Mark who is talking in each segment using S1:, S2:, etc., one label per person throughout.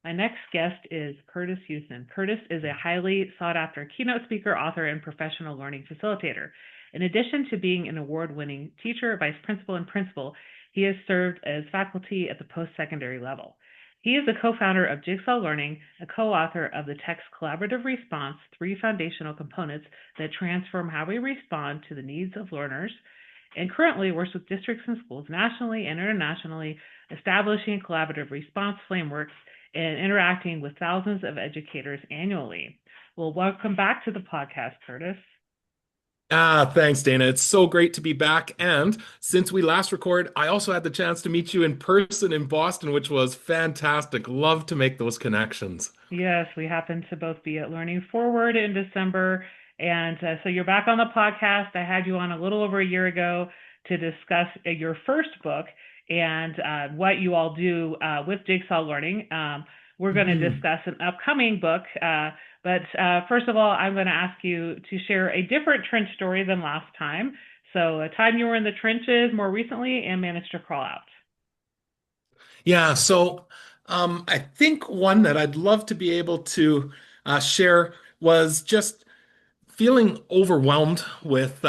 S1: My next guest is Kurtis Hewson. Kurtis is a highly sought after keynote speaker, author, and professional learning facilitator. In addition to being an award winning teacher, vice principal, and principal, he has served as faculty at the post secondary level. He is the co founder of Jigsaw Learning, a co author of the text Collaborative Response Three Foundational Components That Transform How We Respond to the Needs of Learners, and currently works with districts and schools nationally and internationally, establishing collaborative response frameworks and interacting with thousands of educators annually. Well, welcome back to the podcast, Kurtis.
S2: Thanks, Dana. It's so great to be back. And since we last recorded, I also had the chance to meet you in person in Boston, which was fantastic. Love to make those connections.
S1: Yes, we happen to both be at Learning Forward in December. And so you're back on the podcast. I had you on a little over a year ago to discuss your first book and what you all do with Jigsaw Learning. We're going to
S2: Mhm.
S1: discuss an upcoming book. But first of all, I'm going to ask you to share a different trench story than last time. So, a time you were in the trenches more recently and managed to crawl out.
S2: Yeah, so I think one that I'd love to be able to share was just feeling overwhelmed with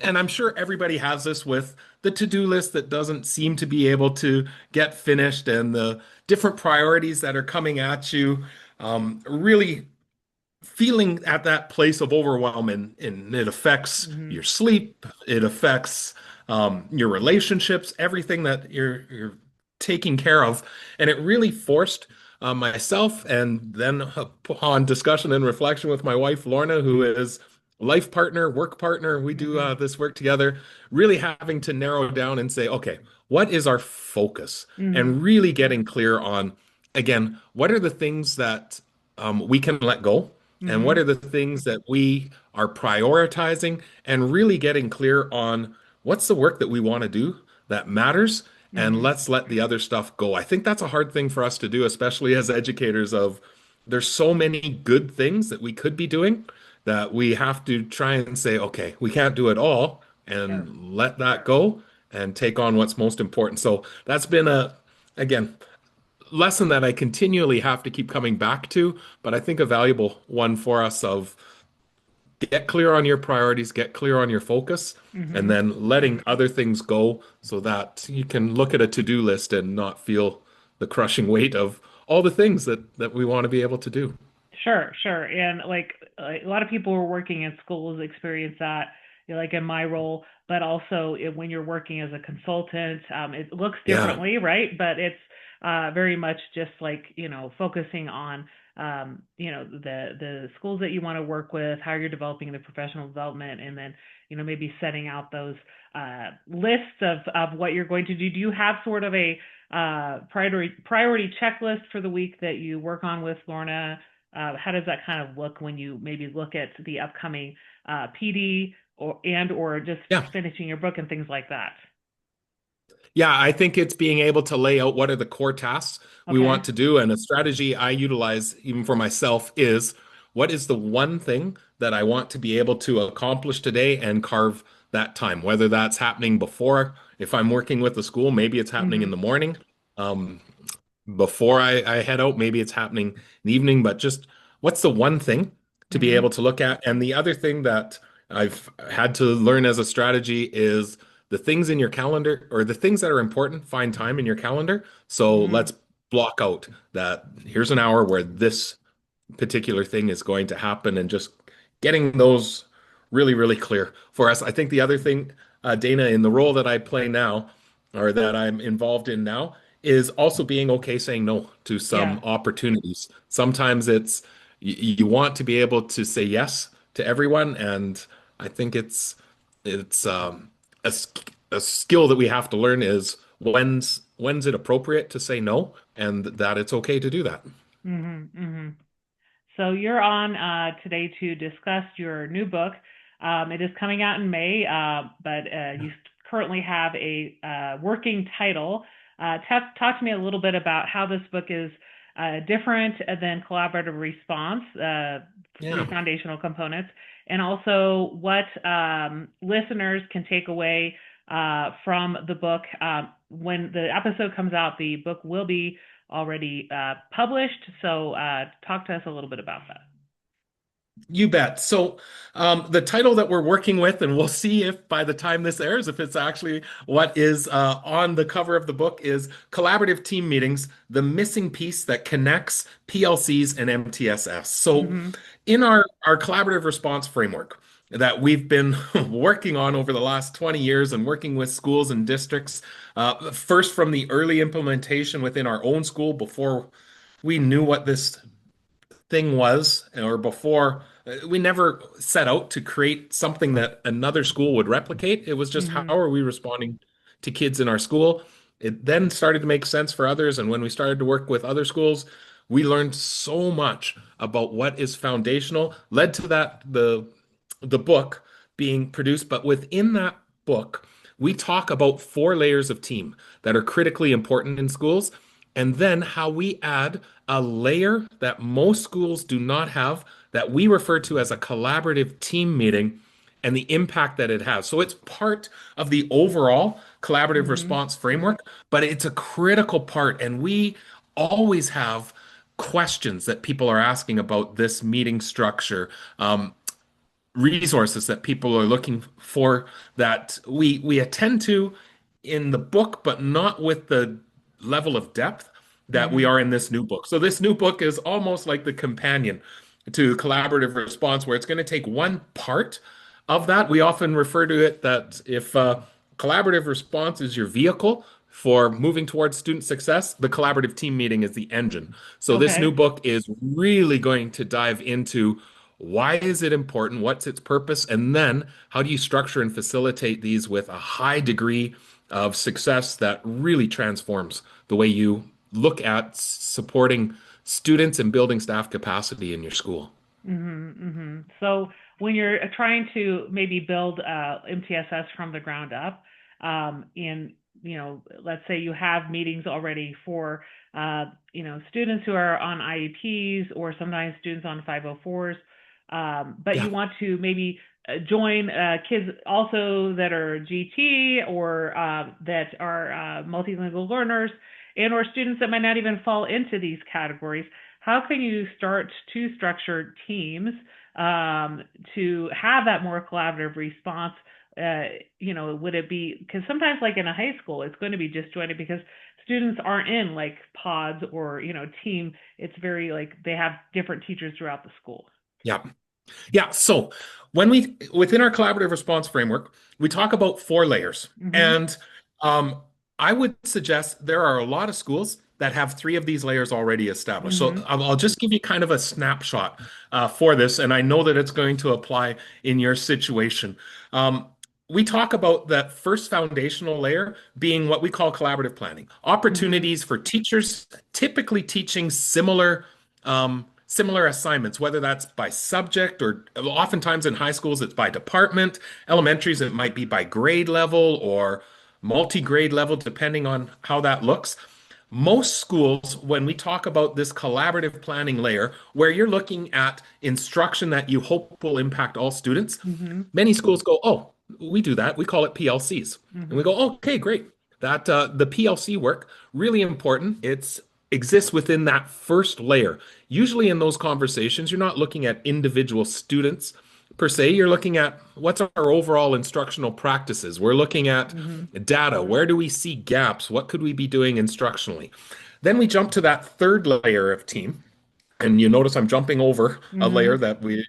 S2: and I'm sure everybody has this with the to-do list that doesn't seem to be able to get finished and the different priorities that are coming at you. Really feeling at that place of overwhelm, and it affects
S1: Mm-hmm.
S2: your sleep, it affects your relationships, everything that you're taking care of. And it really forced myself, and then upon discussion and reflection with my wife, Lorna, who is life partner, work partner, we do
S1: Mm-hmm.
S2: this work together, really having to narrow down and say, okay, what is our focus?
S1: Mm-hmm.
S2: And really getting clear on, again, what are the things that we can let go? And what
S1: Mm-hmm.
S2: are the things that we are prioritizing, and really getting clear on what's the work that we want to do that matters, and
S1: Mm-hmm.
S2: let's let the other stuff go. I think that's a hard thing for us to do, especially as educators of there's so many good things that we could be doing that we have to try and say, okay, we can't do it all,
S1: Yeah.
S2: and let that go and take on what's most important. So that's been a, again, lesson that I continually have to keep coming back to, but I think a valuable one for us of get clear on your priorities, get clear on your focus, and
S1: Mm-hmm.
S2: then letting other things go so that you can look at a to-do list and not feel the crushing weight of all the things that we want to be able to do.
S1: Sure, sure. And like a lot of people who are working in schools experience that, like in my role, but also when you're working as a consultant, it looks
S2: Yeah.
S1: differently, right? But it's very much just like, focusing on, the schools that you want to work with, how you're developing the professional development, and then, maybe setting out those lists of what you're going to do. Do you have sort of a priority checklist for the week that you work on with Lorna? How does that kind of look when you maybe look at the upcoming PD or just
S2: Yeah.
S1: finishing your book and things like that?
S2: Yeah, I think it's being able to lay out what are the core tasks we
S1: Okay.
S2: want to do. And a strategy I utilize even for myself is what is the one thing that I want to be able to accomplish today and carve that time, whether that's happening before, if I'm working with the school, maybe it's happening in
S1: Mm-hmm.
S2: the morning. Um, Before I head out, maybe it's happening in the evening, but just what's the one thing to be
S1: Mm-hmm.
S2: able to look at? And the other thing that I've had to learn as a strategy is the things in your calendar, or the things that are important, find time in your calendar. So
S1: Mm-hmm.
S2: let's block out that here's an hour where this particular thing is going to happen, and just getting those really, really clear for us. I think the other thing, Dana, in the role that I play now, or that I'm involved in now, is also being okay saying no to some
S1: Yeah.
S2: opportunities. Sometimes it's you want to be able to say yes to everyone, and I think it's a skill that we have to learn is when's it appropriate to say no, and that it's okay to do that.
S1: Mm-hmm. Mm-hmm. So you're on today to discuss your new book. It is coming out in May, but you currently have a working title. Talk to me a little bit about how this book is different than collaborative response, three
S2: Yeah.
S1: foundational components, and also what listeners can take away from the book. When the episode comes out, the book will be already published. So talk to us a little bit about that.
S2: You bet. So, the title that we're working with, and we'll see if by the time this airs, if it's actually what is on the cover of the book, is Collaborative Team Meetings, the missing piece that connects PLCs and MTSS. So,
S1: Mm-hmm.
S2: in our collaborative response framework that we've been working on over the last 20 years and working with schools and districts, first from the early implementation within our own school before we knew what this thing was, or before we never set out to create something that another school would replicate. It was just how
S1: Mm-hmm.
S2: are we responding to kids in our school? It then started to make sense for others. And when we started to work with other schools, we learned so much about what is foundational, led to the book being produced. But within that book, we talk about four layers of team that are critically important in schools, and then how we add a layer that most schools do not have that we refer to as a collaborative team meeting and the impact that it has. So it's part of the overall collaborative
S1: Mm-hmm.
S2: response framework, but it's a critical part. And we always have questions that people are asking about this meeting structure. Resources that people are looking for that we attend to in the book, but not with the level of depth that we
S1: Mm-hmm.
S2: are in this new book. So this new book is almost like the companion to collaborative response, where it's going to take one part of that. We often refer to it that if collaborative response is your vehicle for moving towards student success, the collaborative team meeting is the engine. So this new
S1: Okay.
S2: book is really going to dive into why is it important? What's its purpose? And then how do you structure and facilitate these with a high degree of success that really transforms the way you look at supporting students and building staff capacity in your school?
S1: Mm-hmm, mm-hmm. So when you're trying to maybe build MTSS from the ground up, in let's say you have meetings already for students who are on IEPs or sometimes students on 504s, but you
S2: Yeah.
S1: want to maybe join kids also that are GT or that are multilingual learners and or students that might not even fall into these categories. How can you start to structure teams to have that more collaborative response? Would it be because sometimes, like in a high school, it's going to be disjointed because students aren't in like pods or team. It's very like they have different teachers throughout the school.
S2: Yeah. Yeah. So when we, within our collaborative response framework, we talk about four layers.
S1: Mm-hmm.
S2: And um, I would suggest there are a lot of schools that have three of these layers already established. So
S1: Mm-hmm.
S2: I'll just give you kind of a snapshot for this. And I know that it's going to apply in your situation. Um, we talk about that first foundational layer being what we call collaborative planning,
S1: Mm-hmm.
S2: opportunities for teachers typically teaching similar assignments, whether that's by subject or oftentimes in high schools, it's by department. Elementaries, it might be by grade level or multi-grade level, depending on how that looks. Most schools, when we talk about this collaborative planning layer, where you're looking at instruction that you hope will impact all students,
S1: Mm-hmm.
S2: many schools go, oh, we do that. We call it PLCs. And we
S1: Mm-hmm.
S2: go, okay, great. That the PLC work, really important. It's exists within that first layer. Usually in those conversations, you're not looking at individual students per se. You're looking at what's our overall instructional practices. We're looking at
S1: Mm-hmm.
S2: data. Where do we see gaps? What could we be doing instructionally? Then we jump to that third layer of team. And you notice I'm jumping over a layer
S1: Mm-hmm.
S2: that we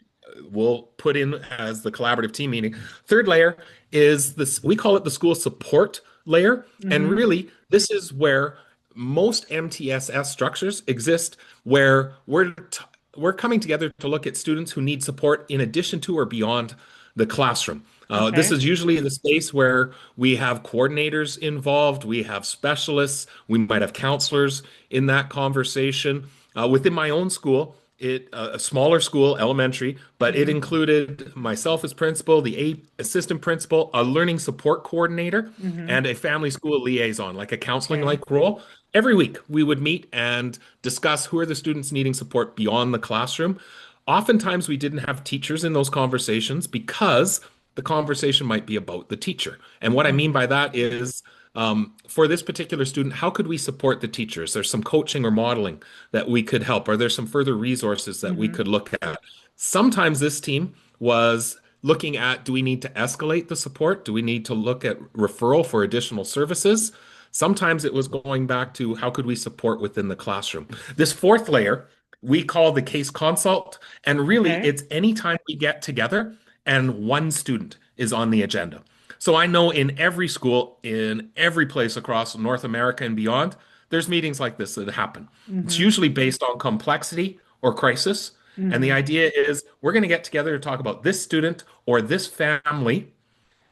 S2: will put in as the collaborative team meeting. Third layer is this, we call it the school support layer. And
S1: Mm-hmm.
S2: really, this is where most MTSS structures exist, where we're coming together to look at students who need support in addition to or beyond the classroom. This
S1: Okay.
S2: is usually the space where we have coordinators involved, we have specialists, we might have counselors in that conversation. Within my own school, a smaller school, elementary, but it
S1: Mm-hmm.
S2: included myself as principal, the assistant principal, a learning support coordinator,
S1: Mm-hmm.
S2: and a family school liaison, like a counseling
S1: Okay.
S2: like role. Every week, we would meet and discuss who are the students needing support beyond the classroom. Oftentimes, we didn't have teachers in those conversations because the conversation might be about the teacher. And what I mean
S1: Mm-hmm.
S2: by that is For this particular student, how could we support the teachers? There's some coaching or modeling that we could help. Are there some further resources that we
S1: Mm-hmm.
S2: could look at? Sometimes this team was looking at, do we need to escalate the support? Do we need to look at referral for additional services? Sometimes it was going back to how could we support within the classroom. This fourth layer we call the case consult, and really
S1: Okay.
S2: it's anytime we get together and one student is on the agenda. So I know in every school, in every place across North America and beyond, there's meetings like this that happen. It's
S1: Mm-hmm.
S2: usually based on complexity or crisis. And the
S1: Mm-hmm.
S2: idea is we're going to get together to talk about this student or this family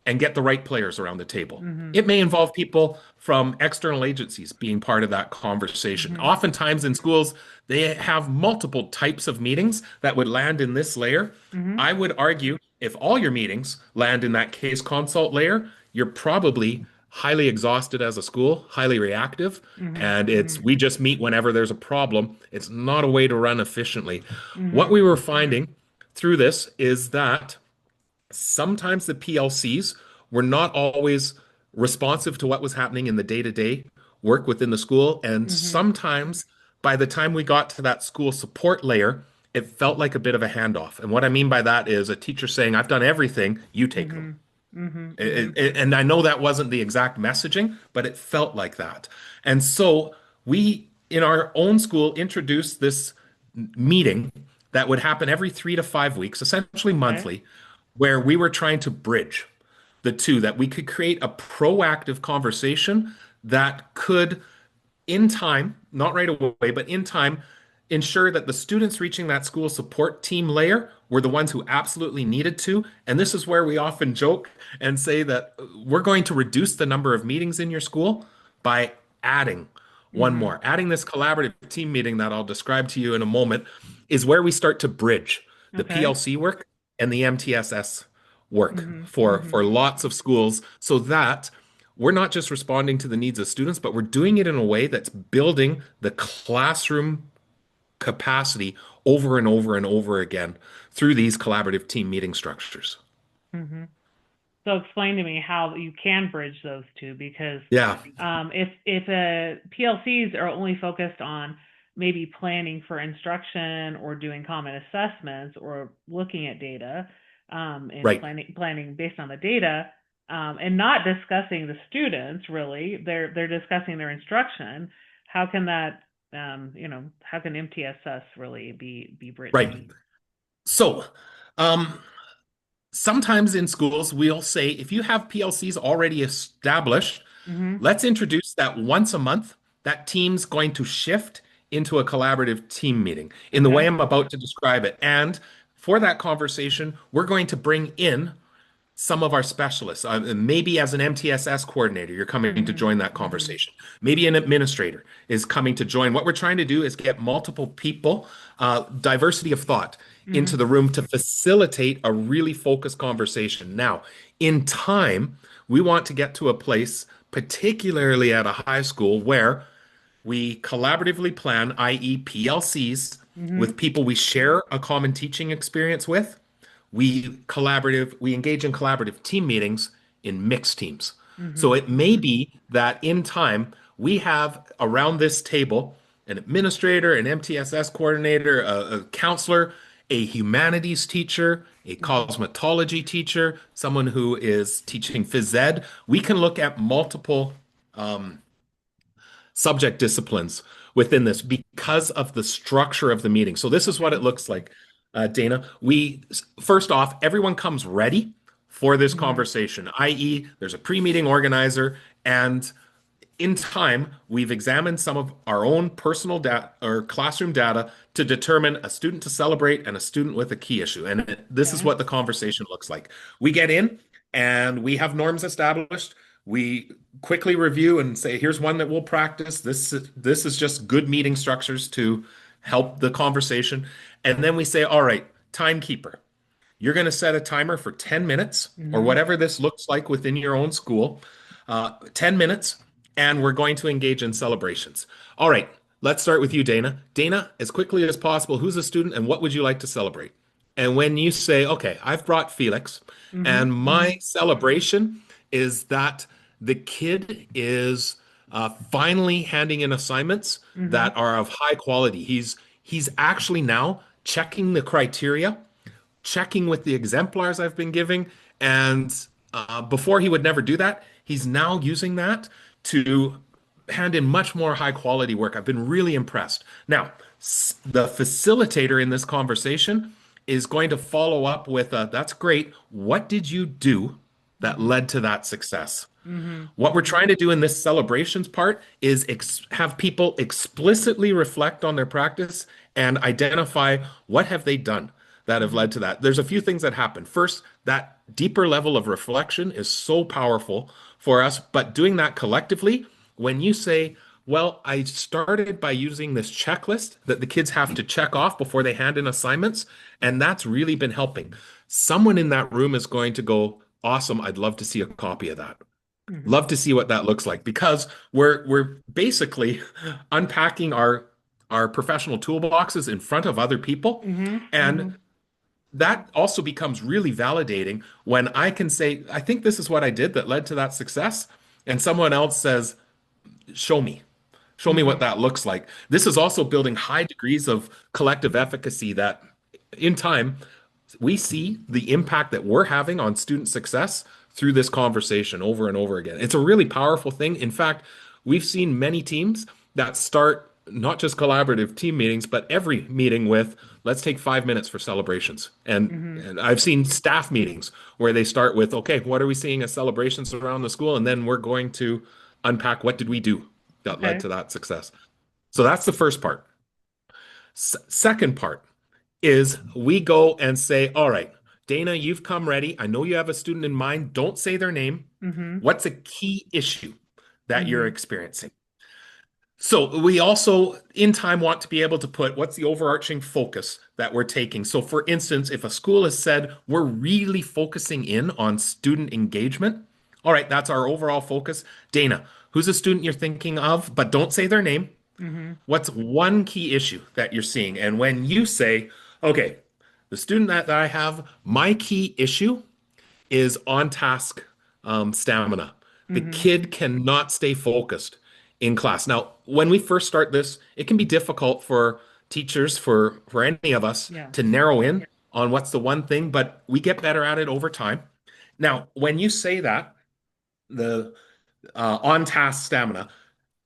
S2: and get the right players around the table.
S1: Mm-hmm.
S2: It may involve people from external agencies being part of that conversation.
S1: Mm-hmm.
S2: Oftentimes in schools, they have multiple types of meetings that would land in this layer.
S1: Mm-hmm.
S2: I would argue if all your meetings land in that case consult layer, you're probably highly exhausted as a school, highly reactive,
S1: Mm-hmm.
S2: and it's
S1: Mm-hmm.
S2: we just meet whenever there's a problem. It's not a way to run efficiently. What
S1: Mm-hmm.
S2: we were finding through this is that sometimes the PLCs were not always responsive to what was happening in the day-to-day work within the school. And
S1: Mm-hmm.
S2: sometimes by the time we got to that school support layer, it felt like a bit of a handoff. And what I mean by that is a teacher saying, I've done everything, you take them.
S1: Mm-hmm. Mm-hmm. Mm-hmm.
S2: And I know that wasn't the exact messaging, but it felt like that. And so we, in our own school, introduced this meeting that would happen every 3 to 5 weeks, essentially
S1: Okay.
S2: monthly, where we were trying to bridge the two, that we could create a proactive conversation that could, in time, not right away, but in time, ensure that the students reaching that school support team layer were the ones who absolutely needed to. And this is where we often joke and say that we're going to reduce the number of meetings in your school by adding one
S1: Mm-hmm.
S2: more. Adding this collaborative team meeting that I'll describe to you in a moment is where we start to bridge the
S1: Okay.
S2: PLC work and the MTSS work
S1: Mm-hmm. Mm-hmm.
S2: for lots of schools so that we're not just responding to the needs of students, but we're doing it in a way that's building the classroom capacity over and over and over again through these collaborative team meeting structures.
S1: Mm-hmm. So explain to me how you can bridge those two, because
S2: Yeah,
S1: if PLCs are only focused on maybe planning for instruction or doing common assessments or looking at data, and
S2: right.
S1: planning based on the data, and not discussing the students really, they're discussing their instruction. How can that how can MTSS really be bridged?
S2: Right. So, um, sometimes in schools, we'll say if you have PLCs already established,
S1: Mm-hmm.
S2: let's introduce that once a month, that team's going to shift into a collaborative team meeting in the way
S1: Okay.
S2: I'm about to describe it. And for that conversation, we're going to bring in some of our specialists. Maybe as an MTSS coordinator, you're coming to
S1: Mm-hmm.
S2: join that
S1: Mm-hmm.
S2: conversation. Maybe an administrator is coming to join. What we're trying to do is get multiple people, diversity of thought, into
S1: Mm-hmm.
S2: the room to facilitate a really focused conversation. Now, in time, we want to get to a place, particularly at a high school, where we collaboratively plan, i.e., PLCs,
S1: Mm-hmm.
S2: with people we share a common teaching experience with. We engage in collaborative team meetings in mixed teams. So
S1: Mm-hmm.
S2: it may be that in time we have around this table an administrator, an MTSS coordinator, a counselor, a humanities teacher, a
S1: Mm-hmm.
S2: cosmetology teacher, someone who is teaching phys ed. We can look at multiple subject disciplines within this because of the structure of the meeting. So this is what it
S1: Okay.
S2: looks like, Dana. We first off, everyone comes ready for this
S1: Mm-hmm.
S2: conversation, i.e., there's a pre-meeting organizer, and in time, we've examined some of our own personal data or classroom data to determine a student to celebrate and a student with a key issue. And this is
S1: Okay.
S2: what the conversation looks like. We get in and we have norms established. We quickly review and say, here's one that we'll practice. This is just good meeting structures to help the conversation. And then we say, all right, timekeeper. You're going to set a timer for 10 minutes or
S1: Mm-hmm.
S2: whatever this looks like within your own school, 10 minutes, and we're going to engage in celebrations. All right, let's start with you, Dana. Dana, as quickly as possible, who's a student and what would you like to celebrate? And when you say, okay, I've brought Felix,
S1: Mm-hmm.
S2: and my celebration is that the kid is finally handing in assignments
S1: Mm-hmm.
S2: that are of high quality. He's actually now checking the criteria, checking with the exemplars I've been giving, and before he would never do that, he's now using that to hand in much more high quality work. I've been really impressed. Now, the facilitator in this conversation is going to follow up with that's great. What did you do that
S1: Mm-hmm.
S2: led to that success?
S1: Mm-hmm.
S2: What we're trying to do in this celebrations part is have people explicitly reflect on their practice and identify what have they done that have
S1: Mm-hmm.
S2: led to that. There's a few things that happen. First, that deeper level of reflection is so powerful for us, but doing that collectively, when you say, well, I started by using this checklist that the kids have to check off before they hand in assignments, and that's really been helping. Someone in that room is going to go, awesome, I'd love to see a copy of that.
S1: Mm-hmm.
S2: Love to see what that looks like because we're basically unpacking our professional toolboxes in front of other people.
S1: Mm-hmm. Mm-hmm.
S2: And that also becomes really validating when I can say, I think this is what I did that led to that success. And someone else says, show me. Show me
S1: Mm-hmm.
S2: what that looks like. This is also building high degrees of collective efficacy that in time we see the impact that we're having on student success through this conversation over and over again. It's a really powerful thing. In fact, we've seen many teams that start not just collaborative team meetings, but every meeting with, let's take 5 minutes for celebrations.
S1: Mm-hmm.
S2: And I've seen staff meetings where they start with, okay, what are we seeing as celebrations around the school? And then we're going to unpack what did we do that led
S1: Okay.
S2: to that success. So that's the first part. Second part is we go and say, all right, Dana, you've come ready. I know you have a student in mind. Don't say their name.
S1: Mm-hmm.
S2: What's a key issue that you're
S1: Mm-hmm.
S2: experiencing? So we also, in time, want to be able to put what's the overarching focus that we're taking. So, for instance, if a school has said we're really focusing in on student engagement, all right, that's our overall focus. Dana, who's a student you're thinking of, but don't say their name.
S1: Mm-hmm.
S2: What's one key issue that you're seeing? And when you say, okay, the student that I have, my key issue is on task stamina. The
S1: Mm-hmm.
S2: kid cannot stay focused in class. Now, when we first start this, it can be difficult for teachers, for any of us,
S1: Yeah.
S2: to narrow in on what's the one thing, but we get better at it over time. Now, when you say that, the on task stamina,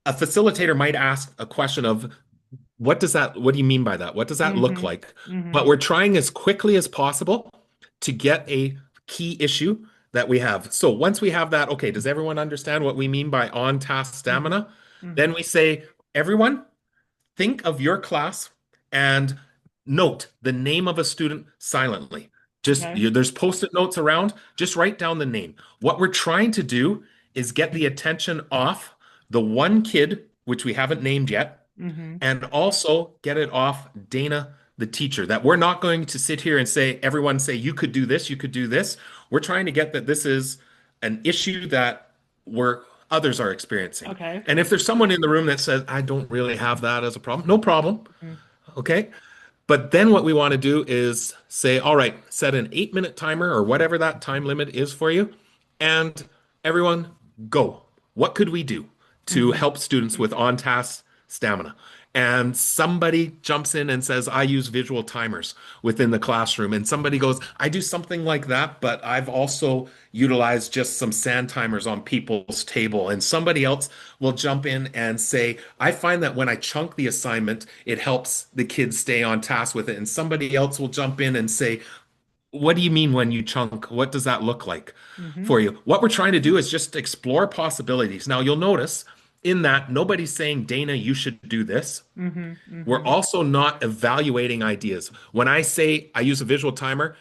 S2: a facilitator might ask a question of, what do you mean by that? What does that look
S1: Mm-hmm.
S2: like?
S1: Mm-hmm.
S2: But we're trying as quickly as possible to get a key issue that we have. So once we have that, okay, does everyone understand what we mean by on task
S1: Mm-hmm.
S2: stamina?
S1: Mm-hmm.
S2: Then we say, everyone, think of your class and note the name of a student silently.
S1: Okay.
S2: There's post-it notes around, just write down the name. What we're trying to do is get the attention off the one kid, which we haven't named yet,
S1: Mm-hmm.
S2: and also get it off Dana, the teacher, that we're not going to sit here and say, everyone say, you could do this, you could do this. We're trying to get that this is an issue that we're others are experiencing.
S1: Okay.
S2: And if there's someone in the room that says, I don't really have that as a problem, no problem.
S1: Mm-hmm.
S2: Okay. But then what we want to do is say, all right, set an 8 minute timer or whatever that time limit is for you. And everyone go. What could we do to
S1: Mm-hmm.
S2: help students with on task stamina? And somebody jumps in and says, I use visual timers within the classroom. And somebody goes, I do something like that, but I've also utilized just some sand timers on people's table. And somebody else will jump in and say, I find that when I chunk the assignment, it helps the kids stay on task with it. And somebody else will jump in and say, what do you mean when you chunk? What does that look like
S1: Mm-hmm.
S2: for you? What we're trying to do is just explore possibilities. Now, you'll notice in that nobody's saying, Dana, you should do this.
S1: Mm-hmm.
S2: We're
S1: Mm-hmm.
S2: also not evaluating ideas. When I say I use a visual timer,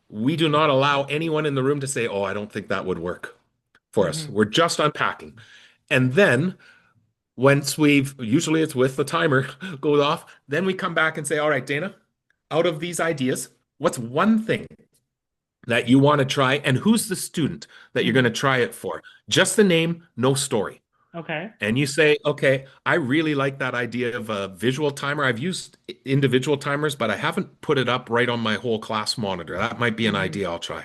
S2: we do not allow anyone in the room to say, oh, I don't think that would work for us.
S1: Mm-hmm.
S2: We're just unpacking. And then once usually it's with the timer goes off, then we come back and say, all right, Dana, out of these ideas, what's one thing that you want to try? And who's the student that you're going
S1: Mm-hmm.
S2: to try it for? Just the name, no story.
S1: Okay.
S2: And you say, okay, I really like that idea of a visual timer. I've used individual timers, but I haven't put it up right on my whole class monitor. That might be an
S1: Mm-hmm.
S2: idea I'll try.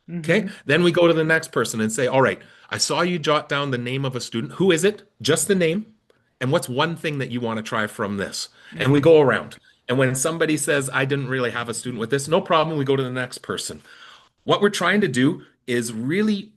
S2: Okay.
S1: Mm-hmm.
S2: Then we go to the next person and say, all right, I saw you jot down the name of a student. Who is it? Just the name. And what's one thing that you want to try from this? And we
S1: Mm-hmm.
S2: go around. And when somebody says, I didn't really have a student with this, no problem. We go to the next person. What we're trying to do is really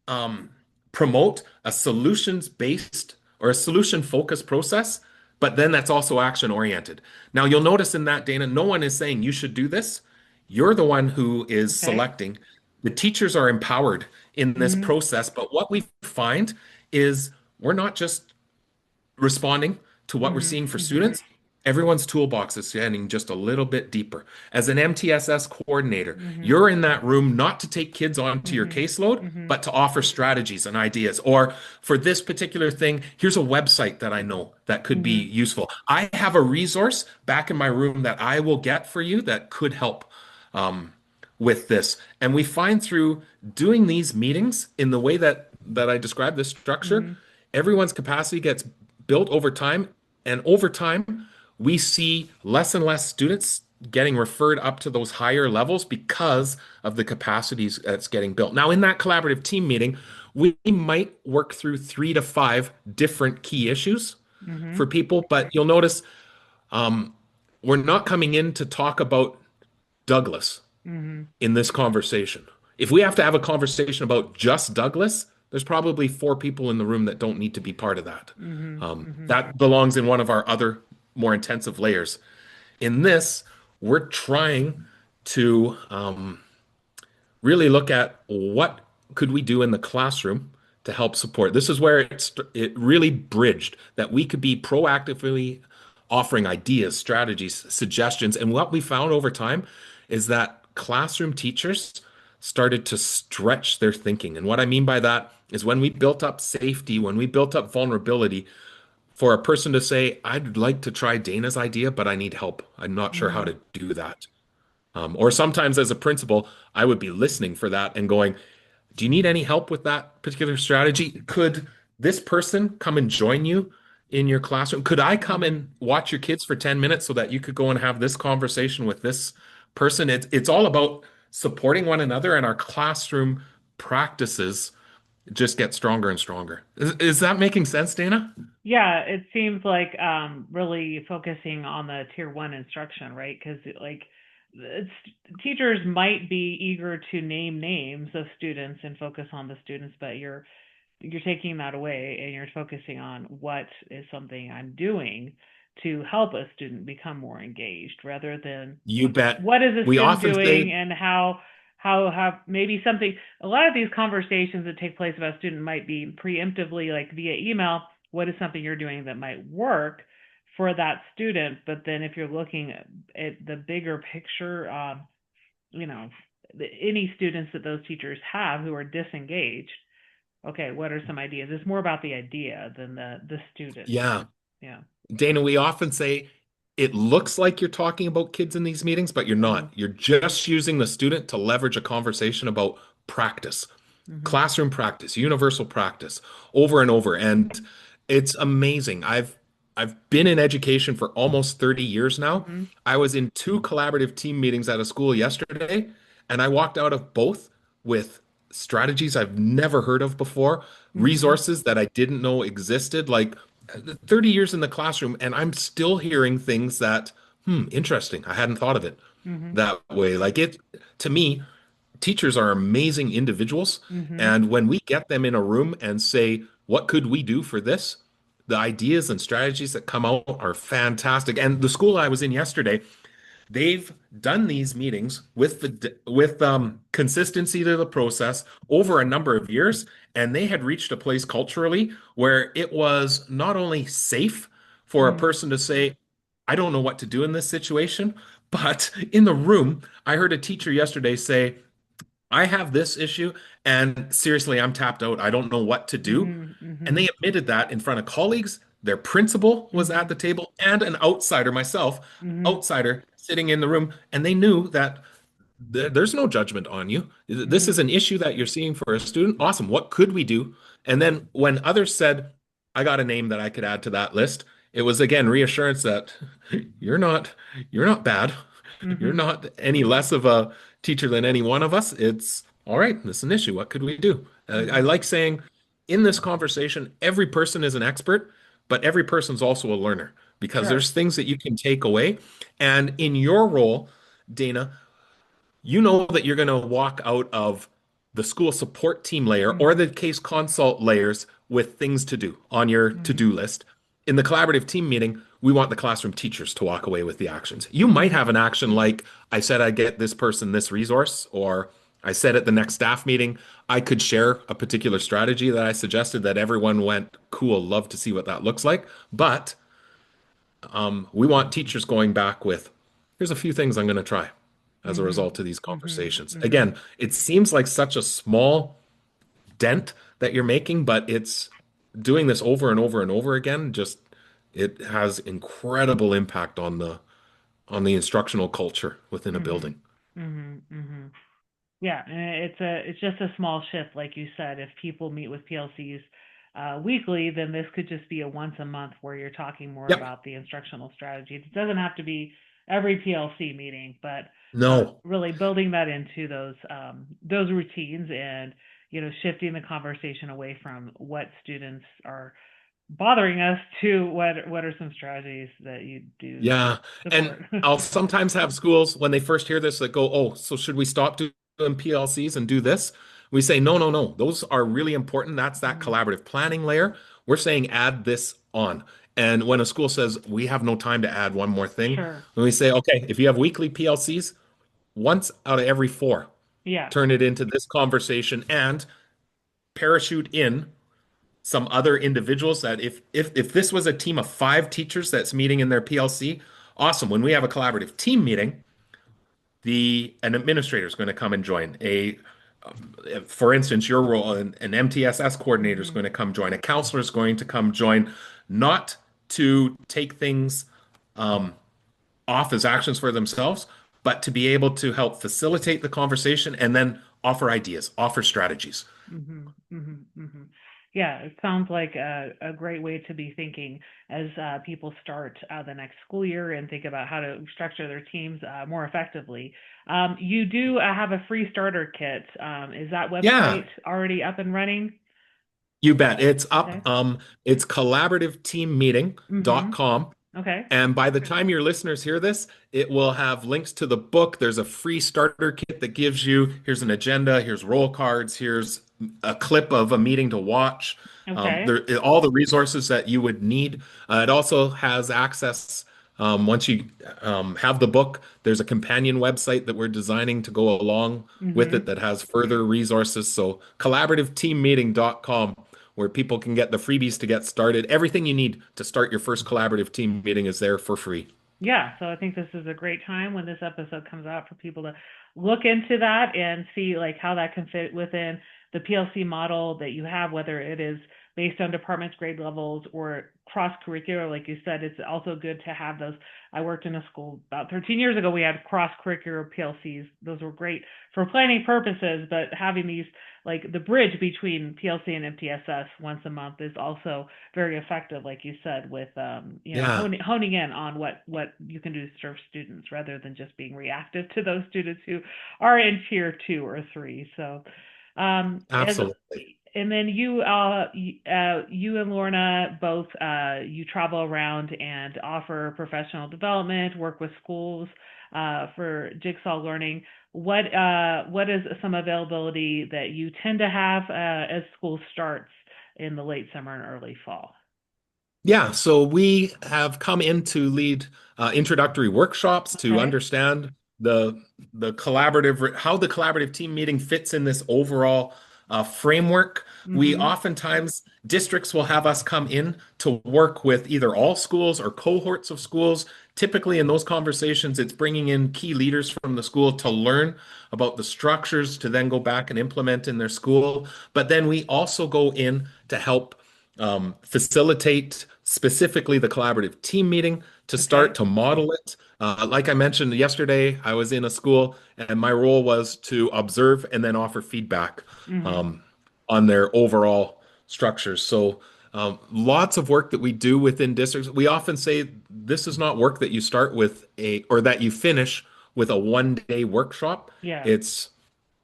S2: um, promote a solutions based or a solution focused process, but then that's also action oriented. Now, you'll notice in that, Dana, no one is saying you should do this. You're the one who is
S1: Okay.
S2: selecting. The teachers are empowered in this
S1: Mm-hmm.
S2: process, but what we find is we're not just responding to what we're
S1: Mm-hmm.
S2: seeing for
S1: Mm-hmm.
S2: students, everyone's toolbox is getting just a little bit deeper. As an MTSS coordinator,
S1: Mm-hmm.
S2: you're in that room not to take kids onto your
S1: Mm-hmm.
S2: caseload,
S1: Mm-hmm.
S2: but to offer strategies and ideas. Or for this particular thing, here's a website that I know that could be
S1: Mm-hmm.
S2: useful. I have a resource back in my room that I will get for you that could help. With this. And we find through doing these meetings in the way that I described this structure,
S1: Mm-hmm.
S2: everyone's capacity gets built over time. And over time, we see less and less students getting referred up to those higher levels because of the capacities that's getting built. Now, in that collaborative team meeting, we might work through 3 to 5 different key issues
S1: Mm-hmm.
S2: for people, but you'll notice we're not coming in to talk about Douglas
S1: Mm-hmm.
S2: in this conversation. If we have to have a conversation about just Douglas, there's probably 4 people in the room that don't need to be part of that.
S1: Mm-hmm. Mm-hmm.
S2: That belongs in one of our other more intensive layers. In this, we're trying to really look at what could we do in the classroom to help support. This is where it really bridged that we could be proactively offering ideas, strategies, suggestions. And what we found over time is that classroom teachers started to stretch their thinking. And what I mean by that is when we built up safety, when we built up vulnerability, for a person to say, I'd like to try Dana's idea, but I need help. I'm not sure how
S1: Mm-hmm.
S2: to do that. Or sometimes as a principal, I would be listening for that and going, do you need any help with that particular strategy? Could this person come and join you in your classroom? Could I come
S1: Mm-hmm.
S2: and watch your kids for 10 minutes so that you could go and have this conversation with this person? It's all about supporting one another, and our classroom practices just get stronger and stronger. Is that making sense, Dana?
S1: Yeah, it seems like really focusing on the tier one instruction, right? Because like it's, teachers might be eager to name names of students and focus on the students, but you're taking that away and you're focusing on what is something I'm doing to help a student become more engaged rather than
S2: You bet.
S1: what is a
S2: We
S1: student
S2: often
S1: doing
S2: say,
S1: and how have maybe something. A lot of these conversations that take place about a student might be preemptively like via email. What is something you're doing that might work for that student? But then if you're looking at the bigger picture, you know, any students that those teachers have who are disengaged, okay, what are some ideas? It's more about the idea than the student.
S2: yeah,
S1: Yeah.
S2: Dana, we often say it looks like you're talking about kids in these meetings, but you're
S1: Mm-hmm.
S2: not. You're just using the student to leverage a conversation about practice,
S1: Mm-hmm.
S2: classroom practice, universal practice over and over. And it's amazing. I've been in education for almost 30 years now.
S1: Mm-hmm.
S2: I was in 2 collaborative team meetings at a school yesterday, and I walked out of both with strategies I've never heard of before,
S1: Mm-hmm.
S2: resources that I didn't know existed. Like 30 years in the classroom, and I'm still hearing things that, interesting. I hadn't thought of it
S1: Mm-hmm.
S2: that way. Like it, to me, teachers are amazing individuals.
S1: Mm-hmm.
S2: And when we get them in a room and say, what could we do for this? The ideas and strategies that come out are fantastic. And the school I was in yesterday, they've done these meetings with consistency to the process over a number of years, and they had reached a place culturally where it was not only safe for a
S1: Mm-hmm.
S2: person to say, I don't know what to do in this situation, but in the room, I heard a teacher yesterday say, I have this issue, and seriously, I'm tapped out. I don't know what to do. And
S1: Mm-hmm.
S2: they admitted that in front of colleagues. Their principal was at
S1: Mm-hmm.
S2: the table, and an outsider, myself,
S1: Mm-hmm.
S2: outsider sitting in the room. And they knew that there's no judgment on you. This
S1: Mm-hmm.
S2: is an issue that you're seeing for a student. Awesome. What could we do? And then when others said, I got a name that I could add to that list, it was again reassurance that you're not bad. You're
S1: Mm-hmm.
S2: not any less of a teacher than any one of us. It's All right, this is an issue. What could we do? I
S1: Mm-hmm.
S2: like saying in this conversation, every person is an expert, but every person's also a learner because
S1: Sure.
S2: there's things that you can take away. And in your role, Dana, you know that you're going to walk out of the school support team layer or
S1: Mm-hmm.
S2: the case consult layers with things to do on your to-do
S1: Mm-hmm.
S2: list. In the collaborative team meeting, we want the classroom teachers to walk away with the actions. You might have
S1: Mm-hmm.
S2: an action like, I said I'd get this person this resource, or I said at the next staff meeting, I could share a particular strategy that I suggested that everyone went, cool, love to see what that looks like. But we want teachers going back with, here's a few things I'm going to try as a
S1: Mm-hmm.
S2: result of these
S1: Mm-hmm.
S2: conversations.
S1: Mm-hmm.
S2: Again, it seems like such a small dent that you're making, but it's doing this over and over and over again. Just it has incredible impact on the instructional culture within a
S1: Mm-hmm.
S2: building.
S1: Mm-hmm. Mm-hmm. Yeah, and it's just a small shift, like you said. If people meet with PLCs weekly, then this could just be a once a month where you're talking more
S2: Yep.
S1: about the instructional strategy. It doesn't have to be every PLC meeting, but
S2: No.
S1: really building that into those routines and shifting the conversation away from what students are bothering us to what are some strategies that you do to
S2: Yeah. And
S1: support.
S2: I'll sometimes have schools when they first hear this that go, oh, so should we stop doing PLCs and do this? We say, no, no, no. Those are really important. That's that
S1: Mhm.
S2: collaborative planning layer. We're saying add this on. And when a school says we have no time to add one more thing,
S1: Sure.
S2: when we say, okay, if you have weekly PLCs, once out of every four,
S1: Yeah.
S2: turn it into this conversation and parachute in some other individuals that if this was a team of five teachers that's meeting in their PLC, awesome. When we have a collaborative team meeting, the an administrator is going to come and join. For instance, your role, an MTSS coordinator is
S1: Mhm.
S2: going to come join. A counselor is going to come join, not to take things off as actions for themselves, but to be able to help facilitate the conversation and then offer ideas, offer strategies.
S1: Mhm. Mhm. Mhm. Yeah, it sounds like a great way to be thinking as people start the next school year and think about how to structure their teams more effectively. You do have a free starter kit. Is that
S2: Yeah,
S1: website already up and running?
S2: you bet. It's
S1: Okay.
S2: up. It's
S1: Mhm.
S2: collaborativeteammeeting.com.
S1: Okay.
S2: And by the time your listeners hear this, it will have links to the book. There's a free starter kit that gives you here's an agenda, here's roll cards, here's a clip of a meeting to watch.
S1: Okay.
S2: There, all the resources that you would need. It also has access. Once you have the book, there's a companion website that we're designing to go along with it
S1: Mhm.
S2: that has further resources. So collaborativeteammeeting.com, where people can get the freebies to get started. Everything you need to start your first collaborative team meeting is there for free.
S1: Yeah, so I think this is a great time when this episode comes out for people to look into that and see like how that can fit within the PLC model that you have, whether it is based on departments, grade levels, or cross curricular. Like you said, it's also good to have those. I worked in a school about 13 years ago. We had cross curricular PLCs. Those were great for planning purposes, but having these like the bridge between PLC and MTSS once a month is also very effective, like you said, with
S2: Yeah,
S1: honing in on what you can do to serve students rather than just being reactive to those students who are in tier 2 or 3. So, as
S2: absolutely.
S1: and then you and Lorna both you travel around and offer professional development, work with schools for Jigsaw Learning. What is some availability that you tend to have as school starts in the late summer and early fall?
S2: Yeah, so we have come in to lead introductory workshops to
S1: Okay.
S2: understand the how the collaborative team meeting fits in this overall framework. We
S1: Mm-hmm.
S2: oftentimes districts will have us come in to work with either all schools or cohorts of schools. Typically, in those conversations, it's bringing in key leaders from the school to learn about the structures to then go back and implement in their school. But then we also go in to help facilitate specifically the collaborative team meeting to start
S1: Okay.
S2: to model it. Like I mentioned yesterday, I was in a school and my role was to observe and then offer feedback
S1: Mm-hmm.
S2: um, on their overall structures. So, lots of work that we do within districts. We often say this is not work that you start with or that you finish with a 1 day workshop.
S1: Yeah.
S2: It's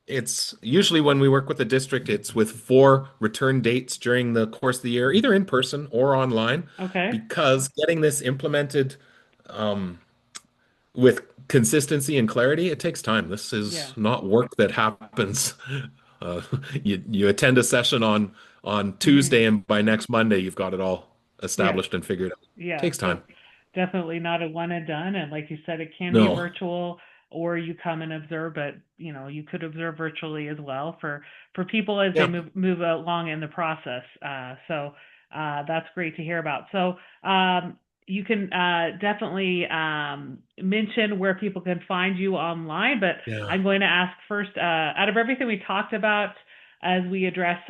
S2: It's usually when we work with the district, it's with 4 return dates during the course of the year, either in person or online,
S1: Okay.
S2: because getting this implemented um, with consistency and clarity, it takes time. This
S1: Yeah.
S2: is not work that happens. Uh, you attend a session on
S1: Hmm.
S2: Tuesday, and by next Monday, you've got it all
S1: Yeah.
S2: established and figured out.
S1: Yeah.
S2: Takes
S1: So
S2: time.
S1: definitely not a one and done. And like you said, it can be
S2: No.
S1: virtual or you come and observe, but you could observe virtually as well for people as they
S2: Yeah.
S1: move along in the process. So that's great to hear about. So you can definitely mention where people can find you online, but
S2: Yeah.
S1: I'm going to ask first, out of everything we talked about as we address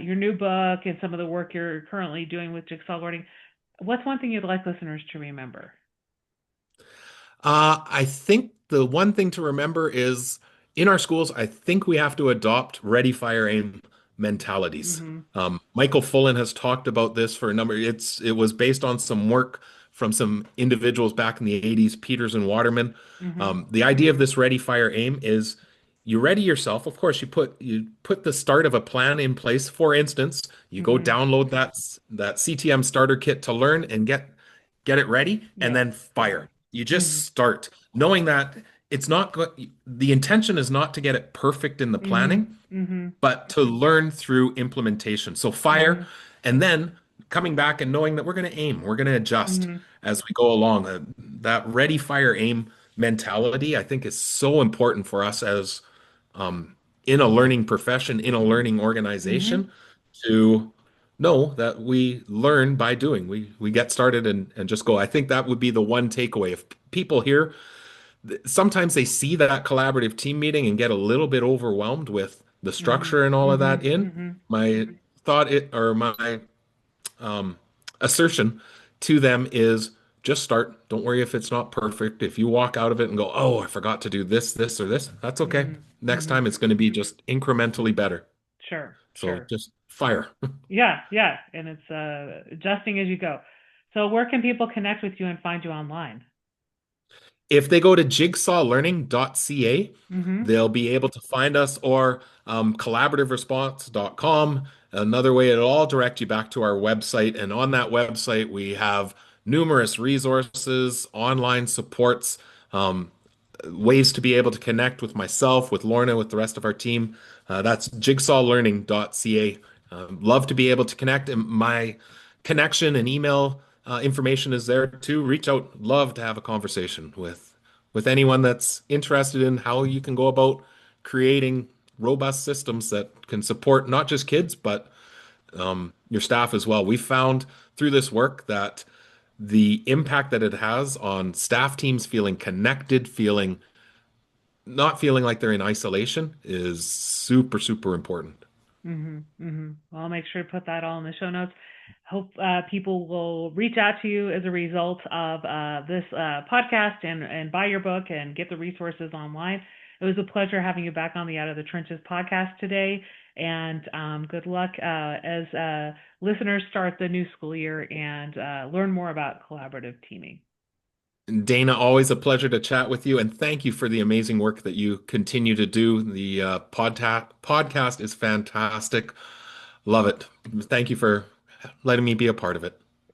S1: your new book and some of the work you're currently doing with Jigsaw Learning, what's one thing you'd like listeners to remember?
S2: I think the one thing to remember is in our schools, I think we have to adopt ready, fire, aim mentalities.
S1: Mm-hmm.
S2: Michael Fullen has talked about this for a number. It was based on some work from some individuals back in the 80s, Peters and Waterman.
S1: Mm-hmm.
S2: The idea of this ready, fire, aim is you ready yourself. Of course, you put the start of a plan in place. For instance, you go
S1: Mm-hmm.
S2: download that CTM starter kit to learn and get it ready, and
S1: Yeah.
S2: then fire. You
S1: Mm-hmm.
S2: just start knowing that it's not the intention is not to get it perfect in the
S1: Mm-hmm.
S2: planning,
S1: Mm-hmm.
S2: but to learn through implementation. So
S1: Mm-hmm.
S2: fire, and then coming back and knowing that we're going to aim, we're going to adjust
S1: Mm-hmm.
S2: as we go along. That ready, fire, aim mentality, I think, is so important for us as um, in a learning profession, in a learning
S1: Mm-hmm.
S2: organization, to know that we learn by doing. We get started and just go. I think that would be the one takeaway. If people here, sometimes they see that collaborative team meeting and get a little bit overwhelmed with the
S1: Mm-hmm.
S2: structure and all of
S1: Mm-hmm.
S2: that in.
S1: Mm-hmm.
S2: My thought it or my um, assertion to them is just start. Don't worry if it's not perfect. If you walk out of it and go, "Oh, I forgot to do this, this, or this," that's okay.
S1: Mm-hmm.
S2: Next
S1: Mm-hmm.
S2: time it's going to be just incrementally better.
S1: Sure.
S2: So
S1: Sure.
S2: just fire.
S1: Yeah. Yeah. And it's adjusting as you go. So where can people connect with you and find you online?
S2: If they go to jigsawlearning.ca,
S1: Mm-hmm.
S2: they'll be able to find us or collaborativeresponse.com. Another way, it'll all direct you back to our website. And on that website, we have numerous resources, online supports, um, ways to be able to connect with myself, with Lorna, with the rest of our team. That's jigsawlearning.ca. Love to be able to connect. And my connection and email information is there too. Reach out. Love to have a conversation with anyone that's interested in how you can go about creating robust systems that can support not just kids, but your staff as well. We found through this work that the impact that it has on staff teams feeling connected, feeling not feeling like they're in isolation is super, super important.
S1: Mm-hmm. Mm-hmm. Well, I'll make sure to put that all in the show notes. Hope people will reach out to you as a result of this podcast and buy your book and get the resources online. It was a pleasure having you back on the Out of the Trenches podcast today. And good luck as listeners start the new school year and learn more about collaborative teaming.
S2: Dana, always a pleasure to chat with you, and thank you for the amazing work that you continue to do. The podcast is fantastic. Love it. Thank you for letting me be a part of it.